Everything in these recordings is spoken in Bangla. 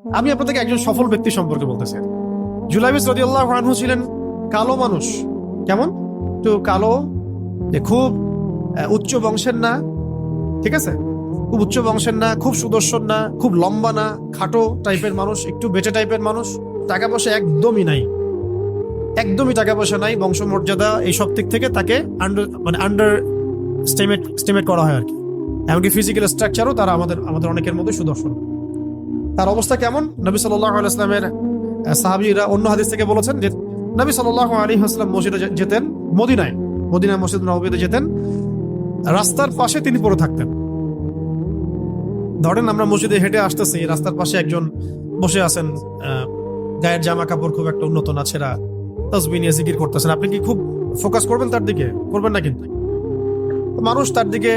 আমি আপনাদেরকে একজন সফল ব্যক্তি সম্পর্কে বলতেছি। জুলাইবিস রাদিয়াল্লাহু আনহু ছিলেন কালো মানুষ। কেমন? একটু কালো, খুব উচ্চ বংশের না, ঠিক আছে, খুব উচ্চ বংশের না, খুব সুদর্শন না, খুব লম্বা না, খাটো টাইপের মানুষ, একটু বেটে টাইপের মানুষ। টাকা পয়সা একদমই নাই, একদমই টাকা পয়সা নাই, বংশমর্যাদা এই সব দিক থেকে তাকে আন্ডার স্টিমেট করা হয় আর কি। এমনকি ফিজিক্যাল স্ট্রাকচারও তারা আমাদের অনেকের মধ্যে সুদর্শন। তার অবস্থা কেমন? নবী সাল্লাল্লাহু আলাইহি ওয়াসাল্লামের সাহাবীরা অন্য হাদিস থেকে বলেছেন যে নবী সাল্লাল্লাহু আলাইহি ওয়াসাল্লাম মসজিদে যেতেন, মদিনায় মসজিদ নববীতে যেতেন, রাস্তার পাশে তিনি পড়ে থাকতেন। ধরেন আমরা মসজিদে হেঁটে আসতেছি, রাস্তার পাশে একজন বসে আছেন, গায়ের জামা কাপড় খুব একটা উন্নত না, ছেঁড়া, তাসবিহ নিয়ে জিকির করতেছেন। আপনি কি খুব ফোকাস করবেন তার দিকে? করবেন না। কিন্তু মানুষ তার দিকে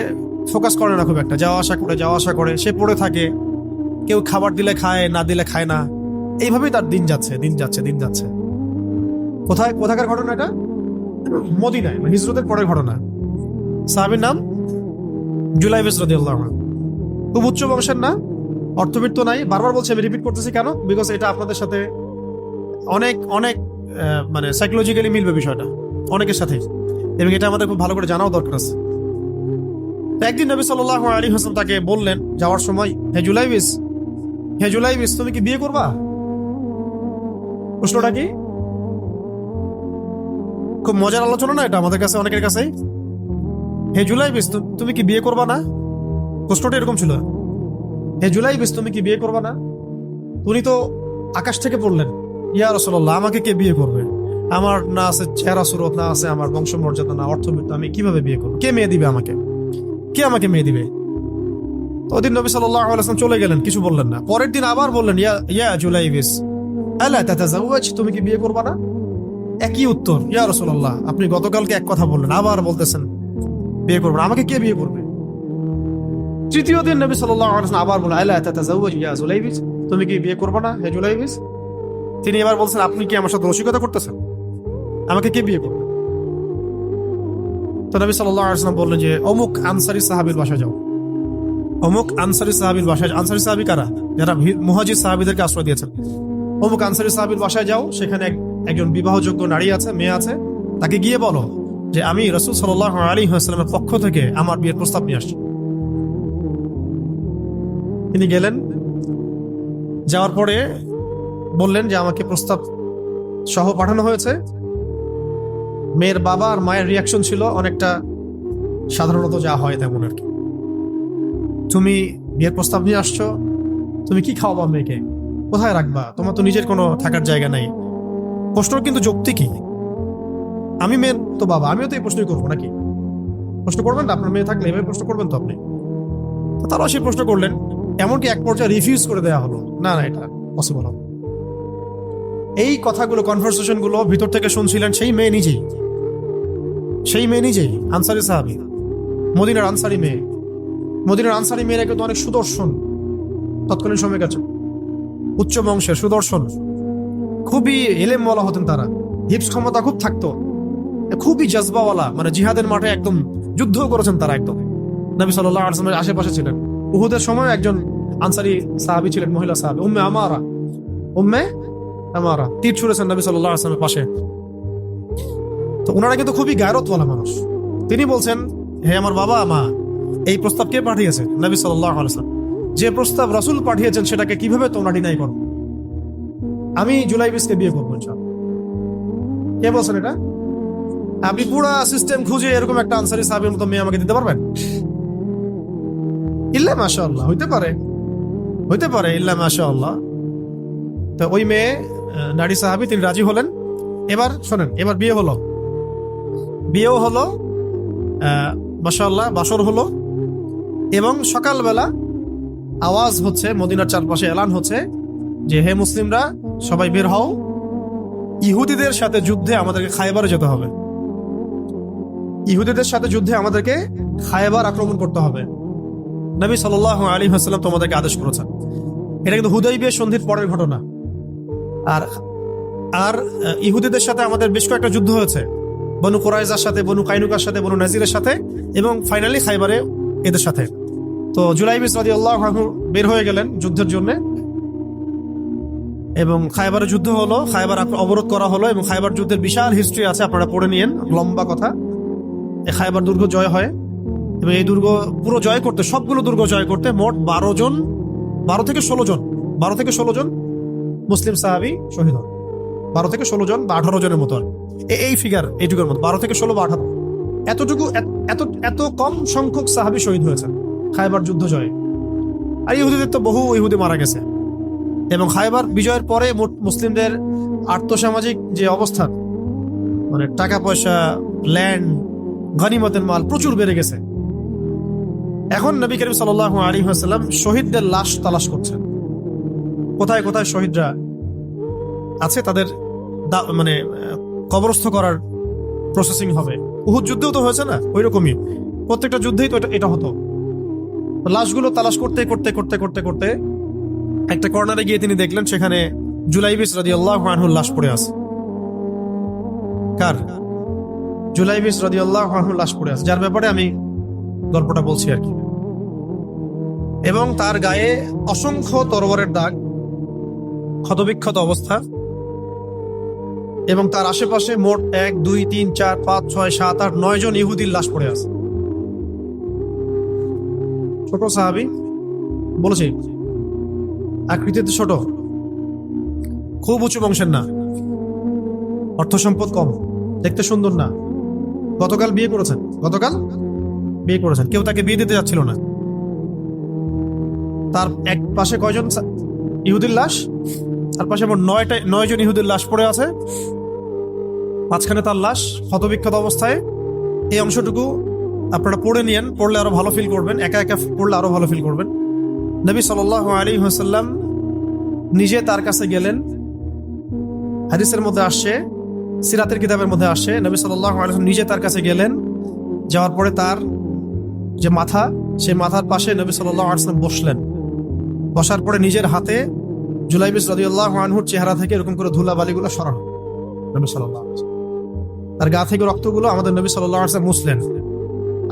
ফোকাস করে না খুব একটা, যাওয়া আসা করে সে পড়ে থাকে। কেউ খাবার দিলে খায়, না দিলে খায় না, এইভাবেই তার দিন যাচ্ছে। কোথাকার ঘটনা এটা? মদিনায়, হিজরতের পরের ঘটনা। সাহাবীর নাম জুলাইবিস রাদিয়াল্লাহু আনহু। খুব উচ্চ বংশের না, অর্থবিত্ত নাই। বারবার বলছি, আমি রিপিট করতেছি কেন? বিকজ এটা আপনাদের সাথে অনেক অনেক মানে সাইকোলজিক্যালি মিলবে বিষয়টা অনেকের সাথে, এবং এটা আমাদের খুব ভালো করে জানাও দরকার আছে। একদিন নবী সাল্লাল্লাহু আলাইহি ওয়াসাল্লাম তাকে বললেন যাওয়ার সময়, হে জুলাইবিস, তুমি কি বিয়ে করবা? প্রশ্নটা কি? খুব মজার আলোচনা না এটা আমাদের কাছে, অনেকের কাছেই। হে জুলাইবিস, তুমি কি বিয়ে করবা না? প্রশ্নটা এরকম ছিল, হে জুলাইবিস, তুমি কি বিয়ে করবা না? উনি তো আকাশ থেকে পড়লেন, ইয়া রাসূলুল্লাহ, আমাকে কে বিয়ে করবে? আমার না আছে চেহারা সুরত, না আছে আমার বংশমর্যাদা, না অর্থবিত্ত, আমি কিভাবে বিয়ে করবো? কে মেয়ে দিবে আমাকে? কে আমাকে মেয়ে দিবে? তো ওদিন নবী সাল্লাল্লাহু আলাইহি ওয়াসাল্লাম চলে গেলেন, কিছু বললেন না। পরের দিন আবার বললেন, ইয়া জুলাইবিস, আলা তাতাযাওয়াজ, তুমি কি বিয়ে করবা না? একই উত্তর, ইয়া রাসূলুল্লাহ, আপনি গতকালকে এক কথা বললেন, আবার বলতেছেন বিয়ে করবেন, আমাকে কে বিয়ে করবে? তৃতীয় দিন নবী সাল্লাল্লাহু আলাইহি ওয়াসাল্লাম আবার বললেন, আলা তাতাযাওয়াজ ইয়া জুলাইবিস, তুমি কি বিয়ে করবে না হে জুলাইবিস? তিনি এবার বলছেন, আপনি কি আমার সাথে রসিকতা করতেছেন? আমাকে কে বিয়ে করবে? তো নবী সাল্লাল্লাহু আলাইহি ওয়াসাল্লাম বললেন যে অমুক আনসারী সাহাবীর বাসায় যাও। অমুক আনসারী সাহাবীর বাসায়, আনসারী সাহাবী কারা? যারা মুহাজির সাহাবীদেরকে আশ্রয় দিয়েছেন। অমুক আনসারী সাহাবীর বাসায় যাও, সেখানে একজন বিবাহযোগ্য নারী আছে, মেয়ে আছে, তাকে গিয়ে বলো যে আমি রাসূল সাল্লাল্লাহু আলাইহি ওয়াসাল্লামের পক্ষ থেকে আমার বিয়ের প্রস্তাব নিয়ে আসছি। তিনি গেলেন, যাওয়ার পরে বললেন যে আমাকে প্রস্তাব সহ পাঠানো হয়েছে। মেয়ের বাবা আর মায়ের রিয়াকশন ছিল অনেকটা সাধারণত যা হয় তেমন আর কি। তুমি বিয়ের প্রস্তাব নিয়ে আসছো, তুমি কি খাওয়াবা মেয়েকে? কোথায় রাখবা? তোমার তো নিজের কোনো থাকার জায়গা নাই। প্রশ্ন কিন্তু যৌক্তিকই। আমি মেয়ের তো বাবা, আমিও তো এই প্রশ্নই করবো নাকি? প্রশ্ন করবেন না? আপনার মেয়ে থাকলে এভাবে প্রশ্ন করবেন তো আপনি। তো তারাও সেই প্রশ্ন করলেন, এমনকি এক পর্যায়ে রিফিউজ করে দেওয়া হলো, না এটা পসিবল হবে। এই কথাগুলো, কনভারসেশন গুলো ভিতর থেকে শুনছিলেন সেই মেয়ে নিজেই, আনসারী সাহাবী, মদিনার আনসারী মেয়ে। মদিনার আনসারী মেয়েরা কিন্তু অনেক সুদর্শন তৎকালীন সময়ের কাছে, উচ্চ বংশের, সুদর্শন, খুবই এলেমওয়ালা হতেন তারা, হিপস ক্ষমতা খুব থাকতো, খুবই জজবাওয়ালা, মানে জিহাদের মাঠে একদম যুদ্ধ করেছেন তারা একদম। নবী সাল্লাল্লাহু আলাইহি ওয়াসাল্লামের আশেপাশে ছিলেন। উহুদের সময় একজন আনসারী সাহাবী ছিলেন, মহিলা সাহাবী, উম্মে আমারা, তীর ছুঁড়েছেন নবী সাল্লাল্লাহু আলাইহি ওয়াসাল্লামের পাশে। তো ওনারা কিন্তু খুবই গায়রতওয়ালা মানুষ। তিনি বলছেন, হে আমার বাবা মা, এই প্রস্তাব কে পাঠিয়েছে? নবী সাল্লাল্লাহু আলাইহি ওয়াসাল্লাম। যে প্রস্তাব রাসূল পাঠিয়েছেন সেটাকে কিভাবে তোমরা ডিনাই করো? আমি জুলাইবিসকে বিয়ে করবো ইনশাআল্লাহ। কে বলছেন এটা? আপনি পুরো সিস্টেম খুঁজে এরকম একটা আনসারী সাহাবীর মতো মেয়ে আমাকে দিতে পারবেন? ইল্লা মাশাআল্লাহ, হইতে পারে ইল্লা মাশাআল্লাহ। তো ওই মেয়ে, নারী সাহাবী, তিনি রাজি হলেন। এবার শোনেন, এবার বিয়েও হলো, মাশাআল্লাহ, বাসর হলো, এবং সকালবেলা আওয়াজ হচ্ছে, মদিনার চারপাশে এলান হচ্ছে যে হে মুসলিমরা, সবাই বের হও, ইহুদিদের সাথে যুদ্ধে আমাদেরকে খায়বারে যেতে হবে। ইহুদিদের সাথে যুদ্ধে আমাদেরকে খায়বার আক্রমণ করতে হবে। নবী সাল্লাল্লাহু আলাইহি ওয়াসাল্লাম তোমাদেরকে আদেশ করেছেন। এটা কিন্তু হুদাইবিয়া সন্ধির পরের ঘটনা। আর ইহুদিদের সাথে আমাদের বেশ কয়েকটা যুদ্ধ হয়েছে, বনু কুরাইজার সাথে, বনু কাইনুকার সাথে, বনু নাজিরের সাথে, এবং ফাইনালি খায়বারে এদের সাথে। তো জুলাইবিস রাদিয়াল্লাহু আনহু বের হয়ে গেলেন যুদ্ধের জন্য। এবং খায়বারের যুদ্ধ হলো, খায়বার অবরোধ করা হলো, এবং খায়বার যুদ্ধের বিশাল হিস্ট্রি আছে, আপনারা পড়ে নিয়েন, লম্বা কথা। এই খায়বার দুর্গ জয় হয়, এবং এই দুর্গ পুরো জয় করতে, সবগুলো দুর্গ জয় করতে মোট 12 থেকে 16 জন মুসলিম সাহাবী শহীদ হন। 12 থেকে 16 জন বা 18 জনের মতো, এই ফিগার, এইটুকুর মতো 12 থেকে 16 বা 18, এতটুকু, এত কম সংখ্যক সাহাবী শহীদ হয়েছেন খায়বার যুদ্ধ জয়ে। আর ইহুদিদের তো বহু ইহুদি মারা গেছে। এবং খায়বার বিজয়ের পরে মুসলিমদের আর্থসামাজিক যে অবস্থা, মানে টাকা পয়সা, ল্যান্ড, গনিমতের মাল প্রচুর বেড়ে গেছে। এখন নবী করিম সাল্লাল্লাহু আলাইহি ওয়াসাল্লাম শহীদদের লাশ তালাশ করছেন, কোথায় কোথায় শহীদরা আছে, তাদের মানে কবরস্থ করার প্রসেসিং হবে। উহুদ যুদ্ধেও তো হয়েছে না, ওই রকমই প্রত্যেকটা যুদ্ধেই তো এটা হতো। লাশগুলো তালাশ করতে করতে করতে করতে করতে একটা কর্নারে গিয়ে তিনি দেখলেন সেখানে জুলাইবিস রাদিয়াল্লাহু আনহুর লাশ পড়ে আছে। কার? জুলাইবিস রাদিয়াল্লাহু আনহুর লাশ পড়ে আছে, যার ব্যাপারে আমি গল্পটা বলছি আর কি। এবং তার গায়ে অসংখ্য তরবারের দাগ, ক্ষতবিক্ষত অবস্থা, এবং তার আশেপাশে মোট 1, 2, 3, 4, 5, 6, 7, 8, 9 জন ইহুদির লাশ পড়ে আছে। ছোট সাহাবী, বলেছি আকৃতিতে ছোট, খুব উঁচু বংশের না, অর্থ সম্পদ কম, দেখতে সুন্দর না। গতকাল বিয়ে করেছেন, কেউ তাকে বিয়ে দিতে যাচ্ছিল না। তার এক পাশে কয়জন ইহুদির লাশ, তার পাশে মোট 9 জন ইহুদির লাশ পড়ে আছে, মাঝখানে তার লাশ ক্ষতবিক্ষত অবস্থায়। এই অংশটুকু আপনারা পড়ে নিয়েন, পড়লে আরো ভালো ফিল করবেন, একা একা পড়লে আরো ভালো ফিল করবেন। নবী সাল্লাল্লাহু আলাইহি ওয়াসাল্লাম নিজে তার কাছে গেলেন। হাদিসের মধ্যে আসছে, সিরাতের কিতাবের মধ্যে আসছে, নবী সাল্লাল্লাহু আলাইহি ওয়াসাল্লাম নিজে তার কাছে গেলেন। যাওয়ার পরে তার যে মাথা, সেই মাথার পাশে নবী সাল্লাল্লাহু আলাইহি ওয়াসাল্লাম বসলেন। বসার পরে নিজের হাতে জুলাইবিস রাদিয়াল্লাহু আনহুর চেহারা থেকে এরকম করে ধুলাবালিগুলো সরানো নবী সাল্লাল্লাহু আলাইহি ওয়াসাল্লাম। তার গা থেকে রক্তগুলো আমাদের নবী সাল্লাল্লাহু আলাইহি ওয়াসাল্লাম মুছলেন,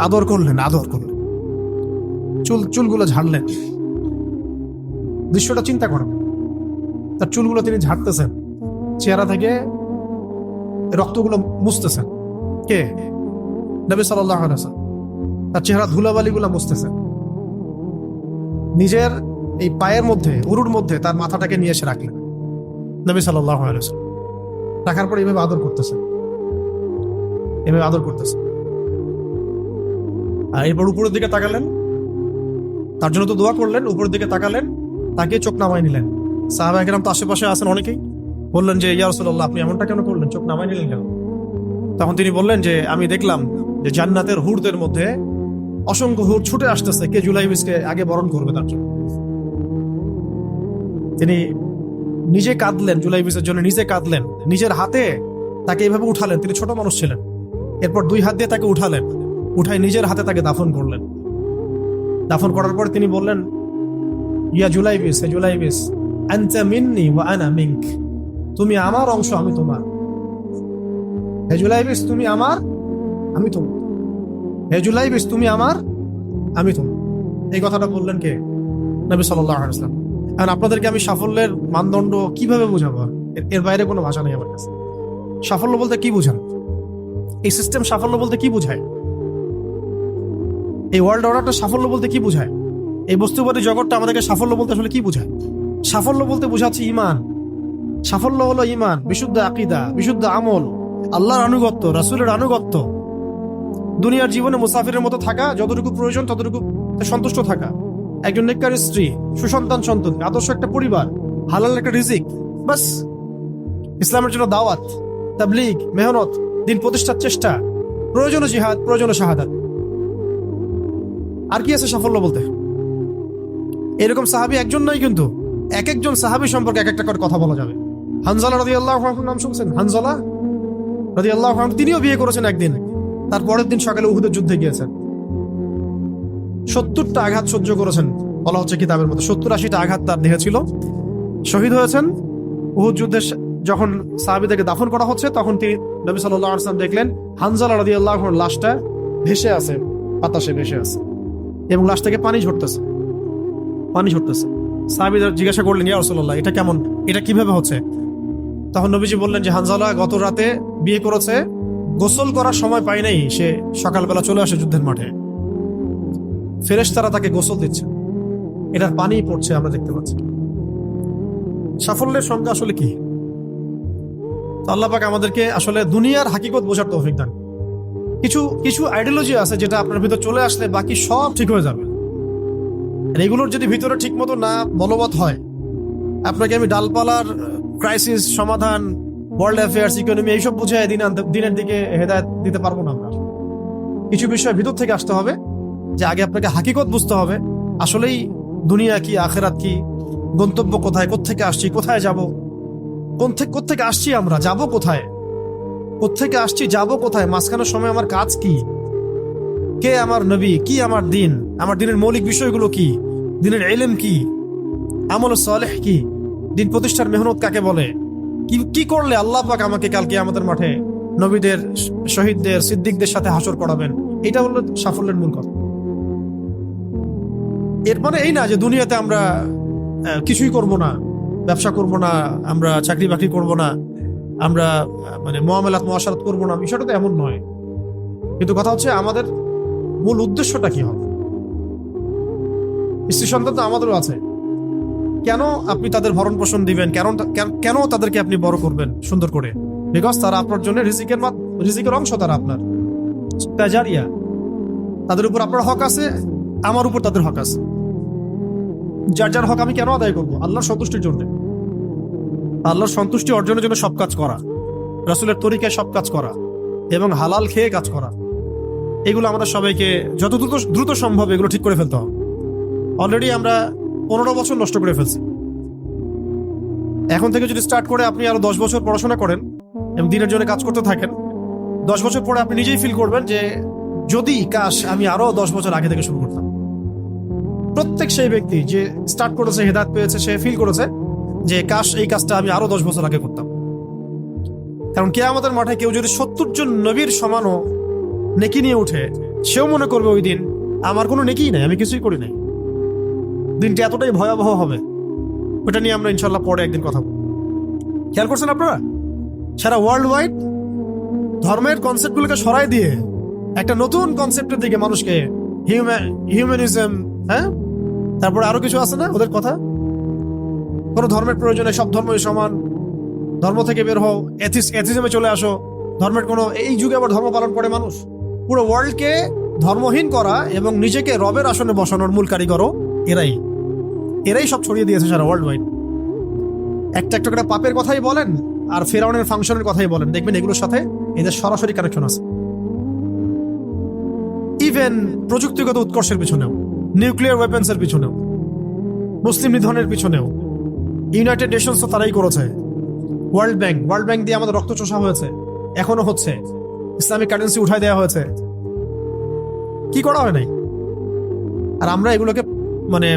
আদর করলেন। চুলগুলো ঝাড়লেন। দৃশ্যটা চিন্তা করেন, তার চুলগুলো তিনি ঝাড়তেছেন, চেহারা থেকে রক্তগুলো মুছতেছেন। কে? নবী সাল্লাল্লাহু আলাইহি ওয়াসাল্লাম। তার চেহারা ধুলাবালিগুলো মুছতেছেন। নিজের এই পায়ের মধ্যে, উরুর মধ্যে তার মাথাটাকে নিয়ে এসে রাখলেন নবী সাল্লাল্লাহু আলাইহি ওয়াসাল্লাম। রাখার পর এইভাবে আদর করতেছেন। আর এরপর উপরের দিকে তাকালেন, তার জন্য তো দোয়া করলেন, উপরের দিকে তাকালেন, তাকে চোখ নামায় নিলেন। সাহাবায়ে কেরাম তো আশেপাশে আছেন অনেকেই, বললেন যে ইয়া রাসূলুল্লাহ, আপনি এমনটা কেন করলেন, চোখ নামায় নিলেন কেন? তখন তিনি বললেন যে আমি দেখলাম যে জান্নাতের হুরদের মধ্যে অসংখ্য হুর ছুটে আসতেছে, কে জুলাইবিসকে আগে বরণ করবে তার জন্য। তিনি নিজে কাঁদলেন, জুলাইবিসের জন্য নিজে কাঁদলেন, নিজের হাতে তাকে এইভাবে উঠালেন। তিনি ছোট মানুষ ছিলেন। এরপর 2 হাত দিয়ে তাকে উঠালেন, উঠাই নিজের হাতে তাকে দাফন করলেন। দাফন করার পর তিনি বললেন, ইয়া জুলাইবিস, হে জুলাইবিস, আনতা মিন্নি ওয়া আনা মিনক, তুমি আমার অংশ, আমি তোমার। হে জুলাইবিস, তুমি আমার, আমি তোমার। হে জুলাইবিস, তুমি আমার, আমি তোমার। এই কথাটা বললেন কে? নবী সাল্লাল্লাহু আলাইহি ওয়াসাল্লাম। এখন আপনাদেরকে আমি সাফল্যের মানদণ্ড কিভাবে বোঝাবো? এর বাইরে কোনো ভাষা নেই আমার কাছে। সাফল্য বলতে কি বোঝান? এই সিস্টেম সাফল্য বলতে কি বোঝায়? এই ওয়ার্ল্ড অর্ডারটা সাফল্য বলতে কি বোঝায়? এই বস্তুবাদী জগৎটা আমাদেরকে সাফল্য বলতে আসলে কি বোঝায়? সাফল্য বলতে বোঝাচ্ছে ইমান। সাফল্য হলো ইমান, বিশুদ্ধ আকীদা, বিশুদ্ধ আমল, আল্লাহর আনুগত্য, রাসূলের আনুগত্য, দুনিয়ার জীবনে মুসাফিরের মতো থাকা, যতটুকু প্রয়োজন ততটুকু সন্তুষ্ট থাকা, একজন নেককার স্ত্রী, সুসন্তান সন্ততি, আদর্শ একটা পরিবার, হালাল একটা রিজিক, বাস। ইসলামের জন্য দাওয়াত, তাবলীগ, মেহনত, দিন প্রতিষ্ঠার চেষ্টা, প্রয়োজনীয় জিহাদ, প্রয়োজনীয় শাহাদাত। আর কি আছে সাফল্য বলতে? এরকম সাহাবী একজন নয়, কিন্তু এক একজন সাহাবী সম্পর্কে এক একটা করে কথা বলা যাবে। হানজালা রাদিয়াল্লাহু আনহুর নাম শুনছেন? হানজালা রাদিয়াল্লাহু আনহু, তিনিও বিয়ে করেছেন একদিন। তার পরের দিন সকালে উহুদের যুদ্ধে গিয়েছেন। 70টা আঘাত সহ্য করেছেন, বলা হচ্ছে কিতাবের মধ্যে 70-80টা আঘাত তার দেহে ছিল। শহীদ হয়েছেন। উহুদ যুদ্ধে যখন সাহাবীদেরকে দাফন করা হচ্ছে, তখন তিনি নবী সাল্লাল্লাহু আলাইহি ওয়াসাল্লাম দেখলেন হানজালা রাদিয়াল্লাহু আনহুর লাশটা ভেসে আছে, বাতাসে ভেসে আছে, এবং লাশ থেকে পানি ঝরতেছে। সাহাবীরা জিজ্ঞাসা করলেন, ইয়া রাসূলুল্লাহ, এটা কেমন, এটা কিভাবে হচ্ছে? তখন নবীজি বললেন যে হানজালা গত রাতে বিয়ে করেছে, গোসল করার সময় পায় নাই, সে সকালবেলা চলে আসে যুদ্ধের মাঠে, ফেরেশতারা তাকে গোসল দিচ্ছে, এটার পানি পড়ছে, আমরা দেখতে পাচ্ছি। সাফল্যের সংজ্ঞা আসলে কি? তো আল্লাহ পাক আমাদেরকে আসলে দুনিয়ার হাকিকত বোঝার তৌফিক দান। কিছু কিছু আইডিওলজি আছে যেটা আপনার ভিতর চলে আসলে বাকি সব ঠিক হয়ে যাবে। আর এগুলোর যদি ভিতরে ঠিক মতো না বলবৎ হয়, আপনাকে আমি ডালপালার ক্রাইসিস সমাধান, ওয়ার্ল্ড অ্যাফেয়ার্স, ইকোনমি এইসব বুঝে দিনের দিকে হেদায়েত দিতে পারবো না। আমরা কিছু বিষয় ভিতর থেকে আসতে হবে, যে আগে আপনাকে হাকিকত বুঝতে হবে, আসলেই দুনিয়া কি, আখেরাত কি, গন্তব্য কোথায়, কোত্থেকে আসছি, কোথায় যাব, কোত্থেকে আসছি, আমরা যাব কোথায়, কোত্থেকে আসছি, যাব কোথায়, মাঝখানের সময় আমার কাজ কি, কে আমার নবী, কি আমার দিন, আমার দিনের মৌলিক বিষয়গুলো কি, দিনের ইলম কি, আমল সালেহ কি, দিন প্রতিষ্ঠার মেহনত কাকে বলে, কি করলে আল্লাহ পাক আমাকে কালকে আমাদের মাঠে নবীদের, শহীদদের, সিদ্দিকদের সাথে হাসর করাবেন। এটা হলো সাফল্যের মূল কথা। এর মানে এই না যে দুনিয়াতে আমরা কিছুই করব না, ব্যবসা করব না, আমরা চাকরি বাকরি করব না, আমরা মানে মুআমালাত মুআশারাত করব না, বিষয়টা তো এমন নয়। কিন্তু কথা হচ্ছে আমাদের মূল উদ্দেশ্যটা কি হবে। স্ত্রী সন্তান তো আমাদেরও আছে, কেন আপনি তাদের ভরণ পোষণ দিবেন, কেন তাদেরকে আপনি বড় করবেন সুন্দর করে? বিকজ তারা আপনার জন্য রিজিকের অংশ, তারা আপনার তাজারিয়া, তাদের উপর আপনার হক আছে, আমার উপর তাদের হক আছে। যার যার হক আমি কেন আদায় করবো? আল্লাহর সন্তুষ্টির জন্য, আল্লাহর সন্তুষ্টি অর্জনের জন্য সব কাজ করা, রাসূলের তরিকায় সব কাজ করা এবং হালাল খেয়ে কাজ করা। এগুলো আমাদের সবাইকে যত দ্রুত সম্ভব এগুলো ঠিক করে ফেলতে হবে। অলরেডি আমরা 15 বছর নষ্ট করে ফেলছি। এখন থেকে যদি স্টার্ট করে আপনি আরো 10 বছর পড়াশোনা করেন এবং দিনের জন্য কাজ করতে থাকেন, 10 বছর পরে আপনি নিজেই ফিল করবেন যে যদি কাশ আমি আরো 10 বছর আগে থেকে শুরু করতাম। প্রত্যেক সেই ব্যক্তি যে স্টার্ট করেছে, হেদায়েত পেয়েছে, সে ফিল করেছে যে কাশ এই কাজটা আমি আরো 10 বছর আগে করতাম। কারণ কিয়ামতের মাঠে কেউ যদি 70 জন নবীর সমানও নেকি নিয়ে উঠে, সেও মনে করবে ওই দিন আমার কোনো নেকিই নাই, আমি কিছুই করি নাই। দিনটি এতটাই ভয়াবহ হবে, ওটা নিয়ে আমরা ইনশাল্লাহ পরে একদিন কথা বলব। খেয়াল করছেন আপনারা, সারা ওয়ার্ল্ড ওয়াইড ধর্মের কনসেপ্টগুলোকে সরাই দিয়ে একটা নতুন কনসেপ্টের দিকে মানুষকে, হিউম্যানিজম, হ্যাঁ, তারপরে আরো কিছু আছে না ওদের কথা, কোনো ধর্মের প্রয়োজনে সব ধর্মই সমান, ধর্ম থেকে বের হও, এথিজমে চলে আসো, ধর্মের কোনো, এই যুগে আবার ধর্ম পালন করে মানুষ। পুরো ওয়ার্ল্ডকে ধর্মহীন করা এবং নিজেকে রবের আসনে বসানোর মূল কারিগরও এরাই সব ছড়িয়ে দিয়েছে সারা ওয়ার্ল্ড ওয়াইড। একটা একটা করে পাপের কথাই বলেন আর ফেরাউনের ফাংশনের কথাই বলেন, দেখবেন এগুলোর সাথে এদের সরাসরি কানেকশন আছে। ইভেন প্রযুক্তিগত উৎকর্ষের পিছনেও, নিউক্লিয়ার ওয়েপন্সের পিছনেও, মুসলিম নিধনের পিছনেও ইউনাইটেড নেশনস তো তারাই করেছে। ওয়ার্ল্ড ব্যাংক দিয়ে আমাদের রক্ত চোষা হয়েছে, এখনো হচ্ছে। ইসলামিক কারেন্সি উঠাই দেওয়া হয়েছে, কি করা হয় নাই? আর আমরা এগুলোকে মানে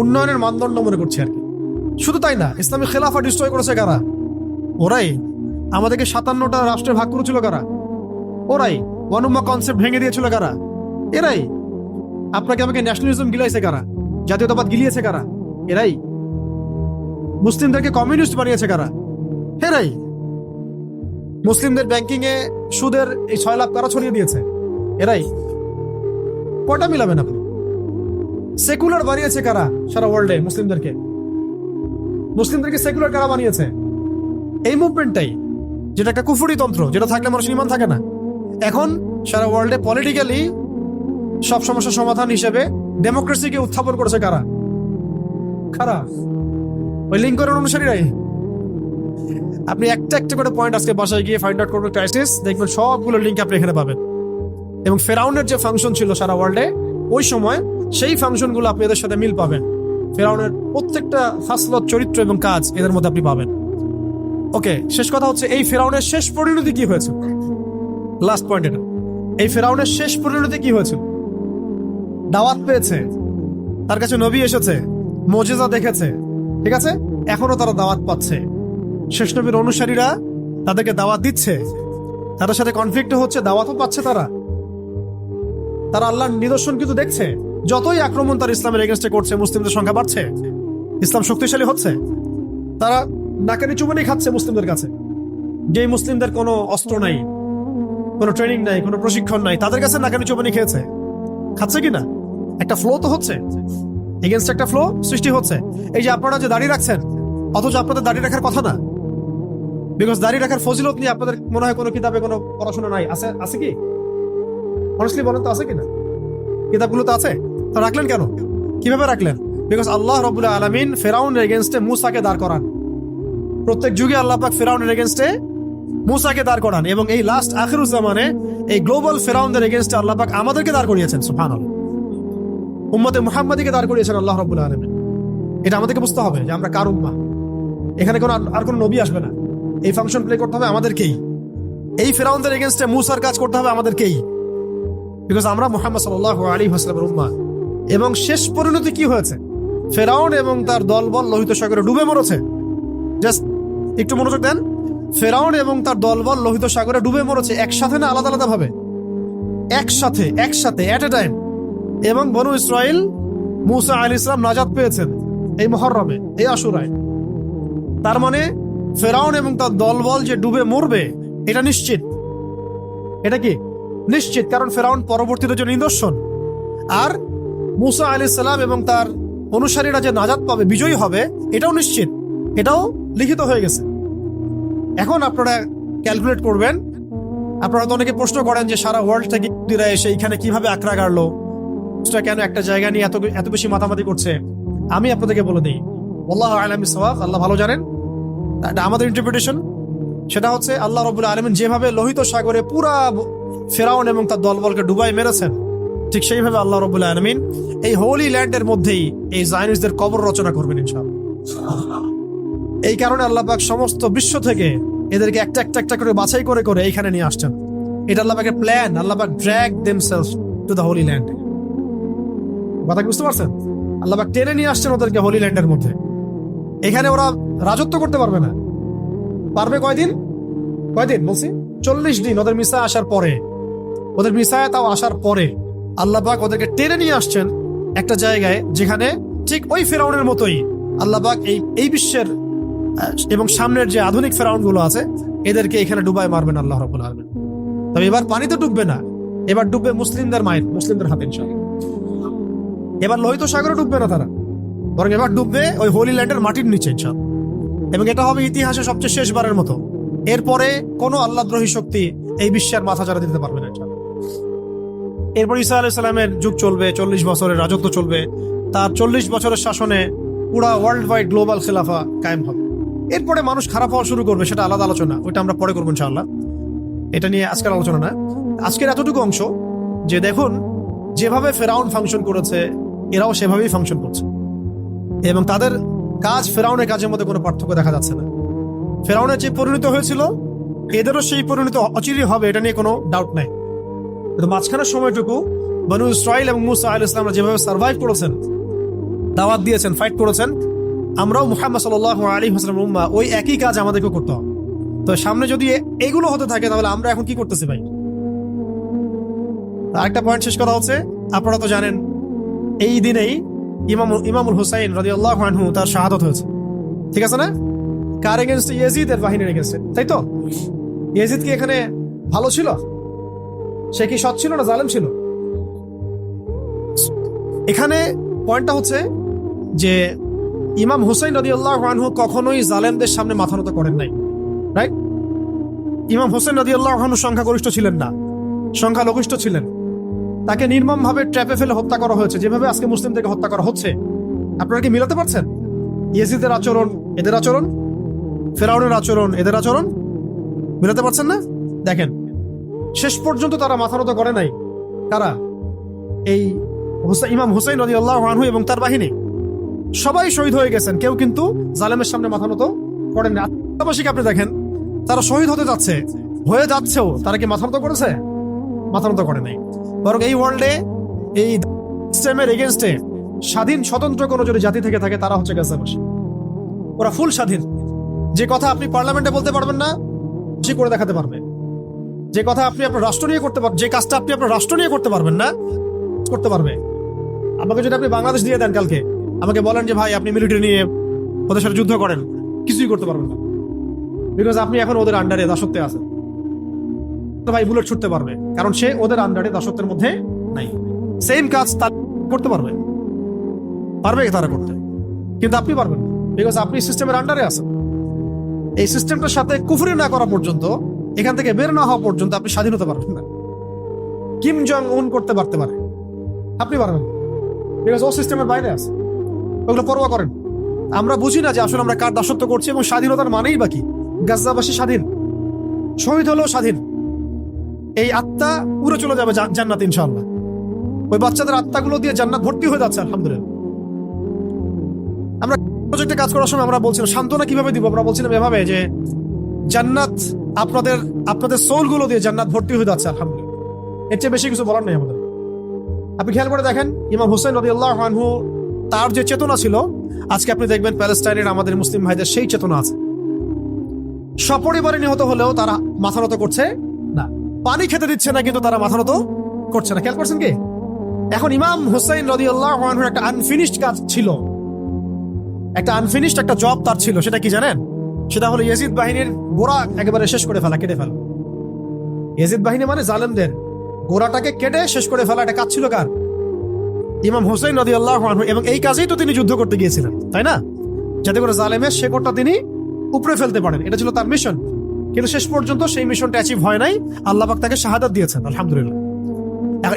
উন্নয়নের মানদণ্ড মনে করছি আর কি। শুধু তাই না, ইসলামিক খেলাফা ডিস্ট্রয় করেছে কারা? ওরাই। আমাদেরকে 57টা রাষ্ট্রে ভাগ করেছিল কারা? ওরাই। ওয়ানুম্মা কনসেপ্ট ভেঙে দিয়েছিল কারা? এরাই। আপনাকে আমাকে ন্যাশনালিজম গিলাইছে কারা? জাতীয়তাবাদ গিলিয়েছে কারা? এরাই। মুসলিমদেরকে কমিউনিস্ট বানিয়েছে কারা? এরাই। মুসলিমদের ব্যাংকিং এ সুদের এই 6 লাখ কারা ছড়িয়ে দিয়েছে? এরাই। কয়টা মিলাবেন আপনি? সেকুলার বানিয়েছে কারা সারা ওয়ার্ল্ডে? মুসলিমদেরকে সেকুলার কারা বানিয়েছে? এই মুভমেন্টটাই, যেটা একটা কুফরি তন্ত্র, যেটা থাকলে মানুষ ইমান থাকে না। এখন সারা ওয়ার্ল্ডে পলিটিক্যালি সব সমস্যার সমাধান হিসেবে ডেমোক্রেসিকে উত্থাপন করেছে কারা? ওই লিঙ্কনের অনুসারীরাই। আপনি একটা একটা করে পয়েন্ট আজকে বাসায় গিয়ে ফাইন্ড আউট করবেন, ক্রাইসিস, দেখবেন সবগুলো লিঙ্ক আপনি এখানে পাবেন। এবং ফেরাউনের যে ফাংশন ছিল সারা ওয়ার্ল্ডে ওই সময়, সেই ফাংশনগুলো আপনি এদের সাথে মিল পাবেন। ফেরাউনের প্রত্যেকটা ফাসলত, চরিত্র এবং কাজ এদের মধ্যে আপনি পাবেন। ওকে, শেষ কথা হচ্ছে এই ফেরাউনের শেষ পরিণতি কি হয়েছে? লাস্ট পয়েন্ট এটা। এই ফেরাউনের শেষ পরিণতি কি হয়েছে? দাওয়াত পেয়েছে, তার কাছে নবী এসেছে, মুজিজা দেখেছে, ঠিক আছে, এখনো তারা দাওয়াত পাচ্ছে। শেষ নবীর অনুসারীরা তাদেরকে দাওয়াত দিচ্ছে, তাদের সাথে কনফ্লিক্ট হচ্ছে, দাওয়াতও পাচ্ছে তারা। তারা আল্লাহর নিদর্শন কিন্তু দেখছে। যতই আক্রমণ তার ইসলামের এগেনস্টে করছে, মুসলিমদের সংখ্যা বাড়ছে, ইসলাম শক্তিশালী হচ্ছে? তারা নাকানি চুবানি খাচ্ছে মুসলিমদের কাছে, যে মুসলিমদের কোনো অস্ত্র নাই, কোনো ট্রেনিং নাই, কোনো প্রশিক্ষণ নাই, তাদের কাছে নাকানি চুবানি খেয়েছে। খাচ্ছে কিনা? একটা ফ্লো তো হচ্ছে, এগেনস্ট একটা ফ্লো সৃষ্টি হচ্ছে। এই যে আপনারা যে দাড়ি রাখছেন, অথচ আপনাদের দাড়ি রাখার কথা না, বিকজ দাড়ি রাখার ফজিলত নিয়ে আপনাদের মনে হয় কোনো কিতাবে কোনো পড়াশোনা নাই। আছে? আছে কি? অনেস্টলি বলেন তো, আছে কিনা? কিতাবগুলো তো আছে, তো রাখলেন কেন? কিভাবে রাখলেন? বিকজ আল্লাহ রাব্বুল আলামিন ফেরাউনের এগেনস্টে মুসাকে দাঁড় করান। প্রত্যেক যুগে আল্লাহ পাক ফেরাউনের এগেনস্টে মুসাকে দাঁড় করান, এবং এই লাস্ট আখিরুজ জামানে এই গ্লোবাল ফেরাউনদের এগেনস্টে আল্লাহ পাক আমাদেরকে দাঁড় করিয়েছেন। সুবহানাল্লাহ, উম্মতে মুহাম্মাদীকে দাঁড় করিয়েছেন আল্লাহ রাব্বুল আলামিন। এটা আমাদেরকে বুঝতে হবে যে আমরা কার উম্মাহ। এখানে কোনো আর কোনো নবী আসবে না, এই ফাংশন প্লে করতে হবে আমাদেরকেই। এই ফেরাউনদের এগেনস্টে মুসার কাজ করতে হবে আমাদেরকেই, বিকজ আমরা মুহাম্মদ সাল্লাল্লাহু আলাইহি ওয়াসাল্লামের উম্মাহ। এবং শেষ পরিণতি কি হয়েছে? ফেরাউন এবং তার দলবল লোহিত সাগরে ডুবে মরেছে। জাস্ট একটু মনোযোগ দেন। ফেরাউন এবং তার দলবল লোহিত সাগরে ডুবে মরেছে, একসাথে না আলাদা আলাদা ভাবে? একসাথে, এট এ টাইম। এবং বনু ইসরাইল, মুসা আলাইহিস সালাম নাজাত পেয়েছেন এই মুহররমে, এই আশুরায়। তার মানে ফেরাউন এবং তার দলবল যে ডুবে মরবে এটা নিশ্চিত। এটা কি নিশ্চিত? কারণ ফেরাউন পরবর্তীতে যে নিদর্শন, আর মুসা আলাইহিস সালাম এবং তার অনুসারীরা যে নাজাত পাবে, বিজয়ী হবে, এটাও নিশ্চিত, এটাও লিখিত হয়ে গেছে। এখন আপনারা ক্যালকুলেট করবেন। আপনারা তো অনেকে প্রশ্ন করেন যে সারা ওয়ার্ল্ড থেকে ইহুদিরা এসে এখানে কিভাবে আকড়া গাড়লো, কেন একটা জায়গা নিয়ে এত বেশি মাতামাতি করছে। আমি আপনাদেরকে বলে দিই, আল্লাহু আ'লাম বিস-সাওয়াব, আল্লাহ ভালো জানেন। এটা আমাদের ইন্টারপ্রিটেশন, সেটা হচ্ছে আল্লাহ রাব্বুল আলামিন যেভাবে লোহিত সাগরে পুরা ফেরাউন এবং তার দলবলকে ডুবাই মেরেছেন, ঠিক সেইভাবে আল্লাহ রাব্বুল আলামিন এই হোলি ল্যান্ডের মধ্যেই এই জায়নিস্টদের কবর রচনা করবেন ইনশাআল্লাহ। এই কারণে আল্লাহ পাক সমস্ত বিশ্ব থেকে এদেরকে একটা একটা একটা করে বাছাই করে করে এইখানে নিয়ে আসছেন। এটা আল্লাহ পাকের প্ল্যান। আল্লাহ পাক drag themselves to the Holi land. কথা বুঝতে পারছেন? আল্লাহ পাক টেনে নিয়ে আসছেন ওদেরকে হোলি ল্যান্ডের মধ্যে। এখানে ওরা রাজত্ব করতে পারবে না। পারবে কয়দিন বলছি? 40 দিন। ওদের মিসা আসার পরে, ওদের মিসায় তাও আসার পরে আল্লাহ পাক ওদেরকে টেনে নিয়ে আসছেন একটা জায়গায় যেখানে ঠিক ওই ফেরাউনের মতোই আল্লাহ পাক এই বিশ্বের এবং সামনের যে আধুনিক ফেরাউন গুলো আছে এদেরকে এখানে ডুবাই মারবেন আল্লাহ রাব্বুল আলামিন। তবে এবার পানিতে ডুববে না, এবার ডুববে মুসলিমদের হাতে ইনশাআল্লাহ। এবার লোহিত সাগরে ডুববে না তারা, বরং এবার ডুববে ওই হোলি ল্যান্ডের মাটির নিচে ইনশাআল্লাহ। এবং এটা হবে ইতিহাসে সবচেয়ে শেষবারের মতো। এরপরে কোনো আল্লাহদ্রোহী শক্তি এই বিশ্বের মাথা চাড়া দিতে পারবে না ইনশাআল্লাহ। এরপর ঈসা আলাইহিস সালামের যুগ চলবে, 40 বছরের রাজত্ব চলবে। তার 40 বছরের শাসনে পুরা ওয়ার্ল্ড ওয়াইড গ্লোবাল খেলাফা কায়েম হবে। এরপরে মানুষ খারাপ হওয়া শুরু করবে, সেটা আলাদা আলোচনা, ওইটা আমরা পরে করবো ইনশাআল্লাহ। এটা নিয়ে আজকের আলোচনা না। আজকের এতটুকু অংশ যে দেখুন, যেভাবে ফেরাউন ফাংশন করেছে এরাও সেভাবেই ফাংশন করছে, এবং তাদের কাজ ফেরাউনের কাজের মধ্যে কোনো পার্থক্য দেখা যাচ্ছে না। ফেরাউনের যে পরিণত হয়েছিল এদেরও সেই পরিণত অচিরেই হবে, এটা নিয়ে কোনো ডাউট নাই। কিন্তু মাঝখানের সময়টুকু বনু ইসরাইল এবং মুসা আলাইহিস সালাম যেভাবে সার্ভাইভ করেছেন, দাওয়াত দিয়েছেন, ফাইট করেছেন, আমরাও মুহাম্মদ সাল্লাল্লাহু আলাইহি ওয়াসাল্লামের উম্মাহ, ওই একই কাজ আমাদেরকে করতে হবে। তো সামনে যদি এগুলো হতে থাকে তাহলে আমরা এখন কি করতেছি ভাই? আরেকটা পয়েন্ট শেষ করা হচ্ছে, আপনারা তো জানেন এই দিনেই ইমামুল হুসাইন রাদিয়াল্লাহু আনহু তার শাহাদাত হয়েছে, ঠিক আছে না? কার এগেইনস্টে? ইয়েজিদের বাহিনীর এগেইনস্টে, তাই তো? ইয়েজিদ কি এখানে ভালো ছিল? সে কি সৎ ছিল না জালেম ছিল? এখানে পয়েন্টটা হচ্ছে যে ইমাম হুসাইন রাদিয়াল্লাহু আনহু কখনোই জালেমদের সামনে মাথা নত করেন নাই, রাইট? ইমাম হুসাইন রাদিয়াল্লাহু আনহু সংখ্যাগরিষ্ঠ ছিলেন না, সংখ্যালঘিষ্ঠ ছিলেন। তাকে নির্মমভাবে ট্র্যাপে ফেলে হত্যা করা হয়েছে, যেভাবে আজকে মুসলিমদেরকে হত্যা করা হচ্ছে। আপনারা কি মিলাতে পারছেন? ইয়েজিদের আচরণ এদের আচরণ, ফেরাউনের আচরণ এদের আচরণ, মিলাতে পারছেন না? দেখেন, শেষ পর্যন্ত তারা মাথা নত করে নাই। কারা? এই ইমাম হুসাইন রাদিয়াল্লাহু আনহু এবং তার বাহিনী সবাই শহীদ হয়ে গেছেন, কেউ কিন্তু জালেমের সামনে মাথা নত করেন না। আত্মবাসীকে আপনি দেখেন, তারা শহীদ হতে যাচ্ছেও তারা কি মাথা নত করেছে? মাথা নত করে নাই। বরং এই ওয়ার্ল্ডে এই সিস্টেমের এগেইনস্টে স্বাধীন স্বতন্ত্র কোনো যদি জাতি থেকে থাকে তারা হচ্ছে গাজাবাসী। ওরা ফুল স্বাধীন। যে কথা আপনি পার্লামেন্টে বলতে পারবেন না সে করে দেখাতে পারবে। যে কথা আপনি আপনার রাষ্ট্র নিয়ে করতে পারবেন, যে কাজটা আপনি আপনার রাষ্ট্র নিয়ে করতে পারবেন না, করতে পারবে। আমাকে যদি আপনি বাংলাদেশ দিয়ে দেন কালকে, আমাকে বলেন যে ভাই আপনি মিলিটারি নিয়ে ওদের সাথে যুদ্ধ করেন, কিছুই করতে পারবেন না, বিকজ আপনি এখন ওদের আন্ডারে দাসত্বে আছেন। ভাই বুলেট ছুটতে পারবে, কারণ সে ওদের আন্ডারে দাসত্বের মধ্যে নাই। সেম কাজ তার করতে পারবে তারা করতে, কিন্তু আপনি পারবেন না, বিকজ আপনি সিস্টেমের আন্ডারে আছেন। এই সিস্টেমটার সাথে কুফরি না করা পর্যন্ত, এখান থেকে বের না হওয়া পর্যন্ত আপনি স্বাধীন হতে পারবেন না। কিম জং উন করতে পারতে পারে, আপনি পারবেন, বিকজ ও সিস্টেমের বাইরে আছে। ওগুলো পরোয়া করেন। আমরা বুঝি না যে আসলে আমরা কার দাসত্ব করছি, এবং স্বাধীনতার মানেই বাকি। গাজ্জাবাসী স্বাধীন, শহীদ হলেও স্বাধীন। এই আত্মা উড়ে চলে যাবে জান্নাত ইনশাআল্লাহ। ওই বাচ্চাদের আত্মাগুলো দিয়ে জান্নাত ভর্তি হয়ে যাচ্ছে আলহামদুলিল্লাহ। আমরা প্রজেক্টে কাজ করার সময় আমরা বলছিলাম সান্ত্বনা কিভাবে দিব, আমরা বলছিলাম এভাবে যে জান্নাত আপনাদের সোল গুলো দিয়ে জান্নাত ভর্তি হয়ে যাচ্ছে আলহামদুলিল্লাহ। এর চেয়ে বেশি কিছু বলার নেই আমাদের। আপনি খেয়াল করে দেখেন ইমাম হুসাইন রাদিয়াল্লাহু আনহু, তার যে চেতনা ছিল, আজকে আপনি দেখবেন প্যালেস্টাইনের আমাদের মুসলিম ভাইদের সেই চেতনা আছে। সপরিবারে নিহত হলেও তারা মাথা নত করছে না, পানি খেতে দিচ্ছে না, কিন্তু তারা মাথা নত করছে না। খেয়াল করছেন কি? এখন ইমাম হুসাইন রাদিয়াল্লাহু আনহুর একটা আনফিনিশড কাজ ছিল, একটা আনফিনিশড একটা জব তার ছিল। সেটা কি জানেন? সেটা হলো ইয়াজিদ বাহিনীর গোড়া একেবারে শেষ করে ফেলা, কেটে ফেলা। ইয়াজিদ বাহিনী মানে জালেমদের গোড়াটাকে কেটে শেষ করে ফেলা, একটা কাজ ছিল কার? ইমাম হুসাইন রাদিয়াল্লাহু আনহু। এবং এই কাজেই তো তিনি যুদ্ধ করতে গিয়েছিলেন, তাই না? যাতে করে জালেমের শেকড়টা তিনি উপড়ে ফেলতে পারেন, এটা ছিল তার মিশন। কিন্তু শেষ পর্যন্ত সেই মিশনটা অ্যাচিভ হয় নাই, আল্লাহ পাক তাকে শাহাদাত দিয়েছেন আলহামদুলিল্লাহ।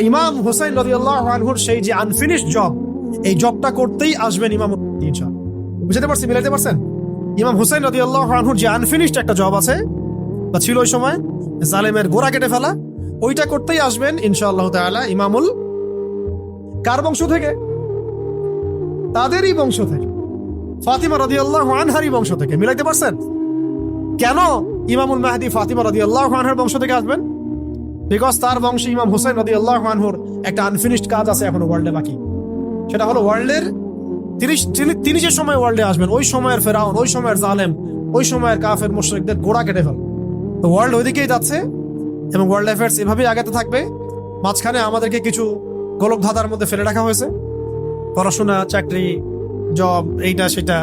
ইমাম হুসাইন রাদিয়াল্লাহু আনহুর সেই যে আনফিনিশড জব, এই জবটা করতেই আসবেন ইমাম ইনশাআল্লাহ। বুঝতে পারছেন, মিলাইতে পারছেন? ইমাম হুসাইন রাদিয়াল্লাহু আনহুর যে আনফিনিশড একটা জব আছে বা ছিল ওই সময়, জালেমের গোড়া কেটে ফেলা, ওইটা করতেই আসবেন ইনশাআল্লাহ তাআলা ইমামুল, কার বংশ থেকে? তাদেরই বংশ থেকে, ফাতিমা রাদিয়াল্লাহু আনহারই বংশ থেকে। মিলাইতে পারছেন? কেন ইমামুল মাহদি ফাতিমা রাদিয়াল্লাহু আনহার বংশ থেকে আসবেন? বিকজ তার বংশে ইমাম হুসাইন রাদিয়াল্লাহু আনহুর একটা আনফিনিশড কাজ আছে এখনো ওয়ার্ল্ডে বাকি। সেটা হলো ওয়ার্ল্ডের তিনি যে সময় ওয়ার্ল্ডে আসবেন, ওই সময়ের ফেরাউন, ওই সময়ের জালেম, ওই সময়ের কাফের মুশরিকদের গোড়া কেটে ফেল। তো ওয়ার্ল্ড ওইদিকেই যাচ্ছে এবং ওয়ার্ল্ড অ্যাফেয়ার্স এভাবেই আগাতে থাকবে। মাঝখানে আমাদেরকে কিছু গোলক ধাঁধার মধ্যে ফেলে রাখা হয়েছে, পড়াশোনা, চাকরি, জব, এইটা সেটা,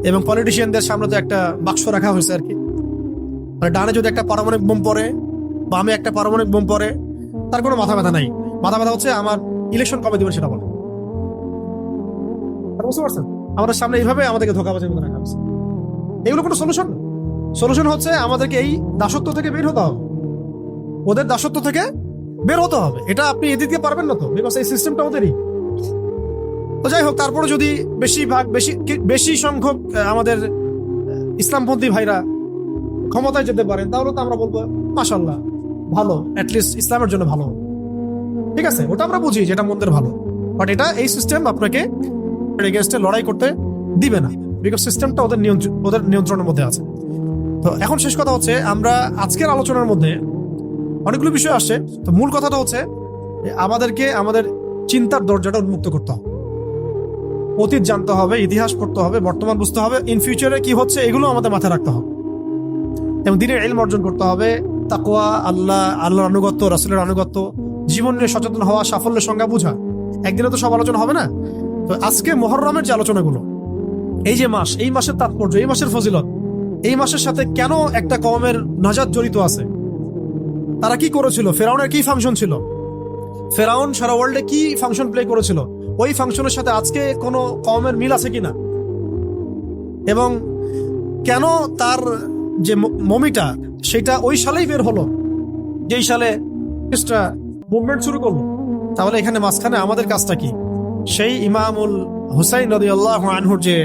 এবং পলিটিশিয়ানদের সামনে তো একটা বাক্স রাখা হয়েছে আর কি। মানে ডানে যদি একটা পারমাণবিক বোম পড়ে, বামে একটা পারমাণবিক বোম পড়ে, তার কোনো মাথা ব্যথা নাই। মাথা ব্যথা হচ্ছে আমার ইলেকশন কবে দিবেন সেটা বলে। বুঝতে পারছেন? আমাদের সামনে এইভাবে আমাদেরকে ধোঁকাবাজির মধ্যে রাখা হয়েছে। এগুলো কোনো সলিউশন না। সলিউশন হচ্ছে আমাদেরকে এই দাসত্ব থেকে বের হতে হবে, ওদের দাসত্ব থেকে বের হতে হবে। এটা আপনি এদিকে পারবেন না তো, বিকজ এই সিস্টেমটা ওদেরই। তো যাই হোক, তারপরে যদি বেশি সংখ্যক আমাদের ইসলামপন্থী ভাইরা ক্ষমতায় যেতে পারেন, তাহলে তো আমরা বলবো মাশাআল্লাহ, ভালো, অ্যাটলিস্ট ইসলামের জন্য ভালো। ঠিক আছে, ওটা আমরা বুঝি যেটা মন্দের ভালো, বাট এটা এই সিস্টেম আপনাকে এগেইনস্টে লড়াই করতে দিবে না, বিকজ সিস্টেমটা ওদের নিয়ন্ত্রণের মধ্যে আছে। তো এখন শেষ কথা হচ্ছে, আমরা আজকের আলোচনার মধ্যে অনেকগুলো বিষয় আসছে। তো মূল কথাটা হচ্ছে আমাদেরকে আমাদের চিন্তার দরজাটা উন্মুক্ত করতে হবে, অতীত জানতে হবে, ইতিহাস পড়তে হবে, বর্তমান বুঝতে হবে, ইন ফিউচারে কি হচ্ছে এগুলো আমাদের মাথায় রাখতে হবে, এবং দিনের ইলম অর্জন করতে হবে। তাকওয়া, আল্লাহর আনুগত্য, রাসূলের আনুগত্য, জীবন নিয়ে সচেতন হওয়া, সাফল্যের সংজ্ঞা বোঝা। একদিনে তো সব আলোচনা হবে না। তো আজকে মুহররমের যে আলোচনাগুলো, এই যে মাস, এই মাসের তাৎপর্য, এই মাসের ফজিলত, এই মাসের সাথে কেন একটা কওমের নাজাত জড়িত আছে, তারা কি করেছিল, ফেরাউনের কি ফাংশন ছিল, ফেরাউন সারা ওয়ার্ল্ডে কি ফাংশন প্লে করেছিল, ওই ফাংশনের সাথে আজকে কোনো কওমের মিল আছে কিনা, এবং কেন তার যে মমিটা সেটা ওই সালেই বের হলো যেই সালে খ্রিস্টরা মুভমেন্ট শুরু করলো। তাহলে এখানে মাঝখানে আমাদের কাজটা কি? সেই ইমামুল হুসাইন রাদিয়াল্লাহু আনহুর যে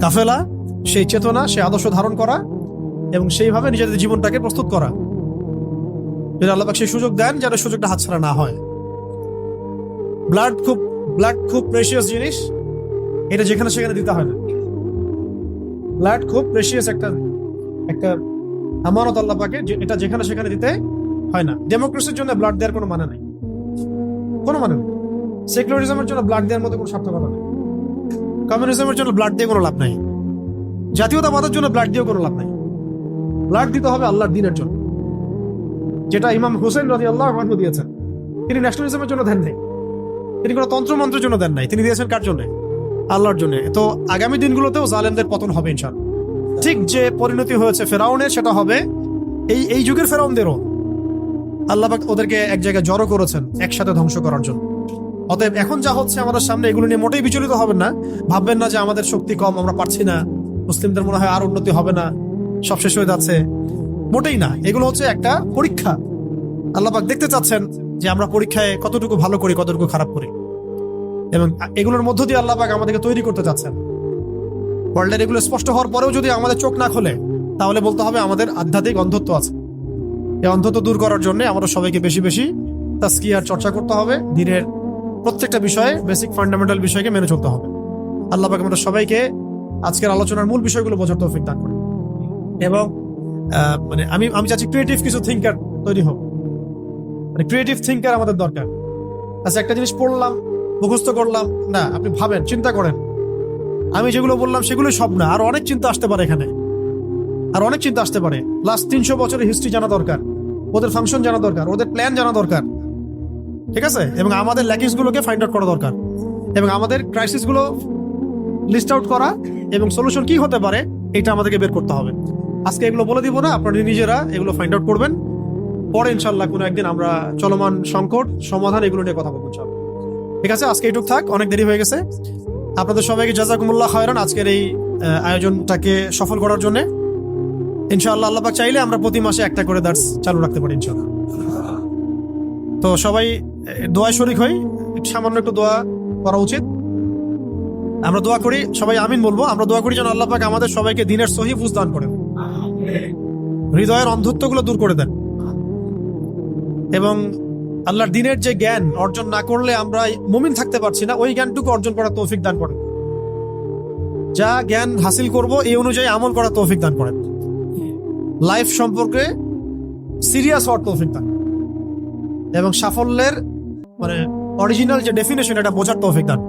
কাফেলা, সেই চেতনা, সেই আদর্শ ধারণ করা এবং সেইভাবে নিজেদের জীবনটাকে প্রস্তুত করা। যদি আল্লাহ পাক সেই সুযোগ দেন, যেন সুযোগটা হাতছাড়া না হয়। ব্লাড খুব প্রেশিয়াস জিনিস, এটা যেখানে সেখানে দিতে হয় না। ব্লাড খুব প্রেশিয়াস একটা আমানত আল্লাহ পাকের, এটা যেখানে সেখানে দিতে হয় না। ডেমোক্রেসির জন্য ব্লাড দেওয়ার কোনো মানে নাই, কোনো মানে নেই। সেকুলারিজমের জন্য ব্লাড দেওয়ার মধ্যে কোনো সার্থকতা নেই। কমিউনিজমের জন্য ব্লাড দিয়ে কোনো লাভ নাই। জাতীয়তাবাদের জন্য ব্লাড দিয়েও কোনো লাভ নাই। ব্লাড দিতে হবে আল্লাহর দ্বীনের জন্য, যেটা ইমাম হুসাইন রাদিয়াল্লাহু আনহু দিয়েছেন। তিনি ন্যাশনালিজমের জন্য দেন নাই, তিনি কোনো তন্ত্রমন্ত্রের জন্য দেন নাই, তিনি দিয়েছেন কার জন্য? আল্লাহর জন্য। তো আগামী দিনগুলোতেও জালেমদের পতন হবে ইনশাআল্লাহ। ঠিক যে পরিণতি হয়েছে ফেরাউনের, সেটা হবে এই যুগের ফেরাউনদেরও। আল্লাহ পাক ওদেরকে এক জায়গায় জড়ো করেছেন একসাথে ধ্বংস করার জন্য। অতএব এখন যা হচ্ছে আমাদের সামনে, এগুলো নিয়ে মোটেই বিচলিত হবেন না। ভাববেন না যে আমাদের শক্তি কম, আমরা পারছি না, মুসলিমদের মনে হয় আর উন্নতি হবে না, সব শেষ হয়ে যাচ্ছে। মোটেই না, এগুলো হচ্ছে একটা পরীক্ষা। আল্লাহ পাক দেখতে চাচ্ছেন যে আমরা পরীক্ষায় কতটুকু ভালো করি, কতটুকু খারাপ করি, এবং এগুলোর মধ্য দিয়ে আল্লাহ পাক আমাদেরকে তৈরি করতে চাচ্ছেন। ওয়ার্ল্ডের এগুলো স্পষ্ট হওয়ার পরেও যদি আমাদের চোখ না খোলে, তাহলে বলতে হবে আমাদের আধ্যাত্মিক অন্ধত্ব আছে। এই অন্ধত্ব দূর করার জন্য আমাদের সবাইকে বেশি বেশি তাজকিয়ার চর্চা করতে হবে। দিনের প্রত্যেকটা বিষয়ে, বেসিক ফান্ডামেন্টাল বিষয়কে মেনে চলতে হবে। আল্লাহ পাক আমাদের সবাইকে আজকের আলোচনার মূল বিষয়গুলো বোঝার তৌফিক দান করে। এবং মানে আমি চাচ্ছি ক্রিয়েটিভ কিছু থিঙ্কার তৈরি হোক। মানে ক্রিয়েটিভ থিঙ্কার আমাদের দরকার। আচ্ছা, একটা জিনিস পড়লাম, মুখস্থ করলাম না, আপনি ভাবেন, চিন্তা করেন। আমি যেগুলো বললাম সেগুলো সব না, আর অনেক চিন্তা আসতে পারে এখানে, আর অনেক চিন্তা আসতে পারে। লাস্ট 300 বছরের হিস্ট্রি জানা দরকার, ওদের ফাংশন জানা দরকার, ওদের প্ল্যান জানা দরকার, ঠিক আছে? এবং আমাদের ল্যাকিংস গুলোকে ফাইন্ড আউট করা দরকার, এবং আমাদের ক্রাইসিস গুলো লিস্ট আউট করা, এবং সলিউশন কি হতে পারে এটা আমাদেরকে বের করতে হবে। আজকে এগুলো বলে দিব না, আপনারা নিজেরা এগুলো ফাইন্ড আউট করবেন। পরে ইনশাল্লাহ কোনো একদিন আমরা চলমান সংকট সমাধান এগুলো নিয়ে কথা বলবো ইনশাল্লাহ। ঠিক আছে, আজকে এইটুক থাক, অনেক দেরি হয়ে গেছে। আপনাদের সবাইকে জাযাকুমুল্লাহ খায়রান আজকের এই আয়োজনটাকে সফল করার জন্য। ইনশাআল্লাহ আল্লাহ পাক চাইলে আমরা প্রতি মাসে একটা করে দার্স চালু রাখতে পারি ইনশাআল্লাহ। তো সবাই দোয়ায় শরীক হই, সামান্য একটু দোয়া করা উচিত। আমরা দোয়া করি, সবাই আমিন বলবো। আমরা দোয়া করি যেন আল্লাহ পাক আমাদের সবাইকে দ্বীনের সহিহ বুঝ দান করেন, হৃদয়ের অন্ধত্বগুলো দূর করে দেন, এবং আল্লাহর দ্বীনের যে জ্ঞান অর্জন না করলে আমরা মুমিন থাকতে পারছি না, ওই জ্ঞানটুকু অর্জন করার তৌফিক দান করেন। যা জ্ঞান হাসিল করব এই অনুযায়ী আমল করার তৌফিক দান করেন। লাইফ সম্পর্কে সিরিয়াস হওয়ার তৌফিক দান, এবং সাফল্যের মানে অরিজিনাল যে ডেফিনেশন এটা বোঝার তৌফিক দান।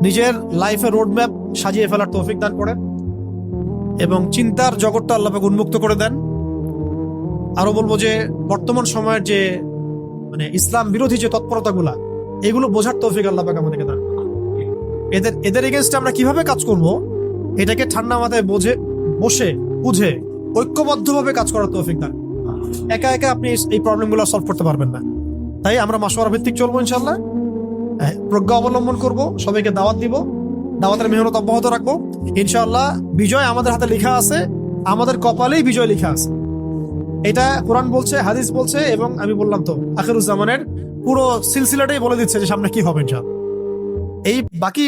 নিজের লাইফের রোড ম্যাপ সাজিয়ে ফেলার তৌফিক দান করেন, এবং চিন্তার জগৎটা আল্লাহ পাক উন্মুক্ত করে দেন। আরো বলবো যে বর্তমান সময়ের যে মানে ইসলাম বিরোধী যে তৎপরতাগুলা, এগুলো বোঝার তৌফিক আল্লাহ পাক আমাদেরকে দান। এদের এগেনস্টে আমরা কিভাবে কাজ করব, এটাকে ঠান্ডা মাথায় বসে বুঝে ঐক্যবদ্ধভাবে কাজ করার তৌফিক দান। একা একা আপনি এই প্রবলেমগুলো সলভ করতে পারবেন না। তাই আমরা মাশওয়ারা ভিত্তিক চলবো ইনশাআল্লাহ, প্রজ্ঞা অবলম্বন করব, সবাইকে দাওয়াত দিব, দাওয়াতের মেহনত অব্যাহত রাখবো। ইনশাআল্লাহ বিজয় আমাদের হাতে লেখা আছে, আমাদের কপালেই বিজয় লেখা আছে। এটা কোরআন বলছে, হাদিস বলছে, এবং আমি বললাম তো আখিরুজ্জামানের পুরো সিলসিলাটাই বলে দিচ্ছে যে সামনে কি হবে ইনশাআল্লাহ। এই বাকি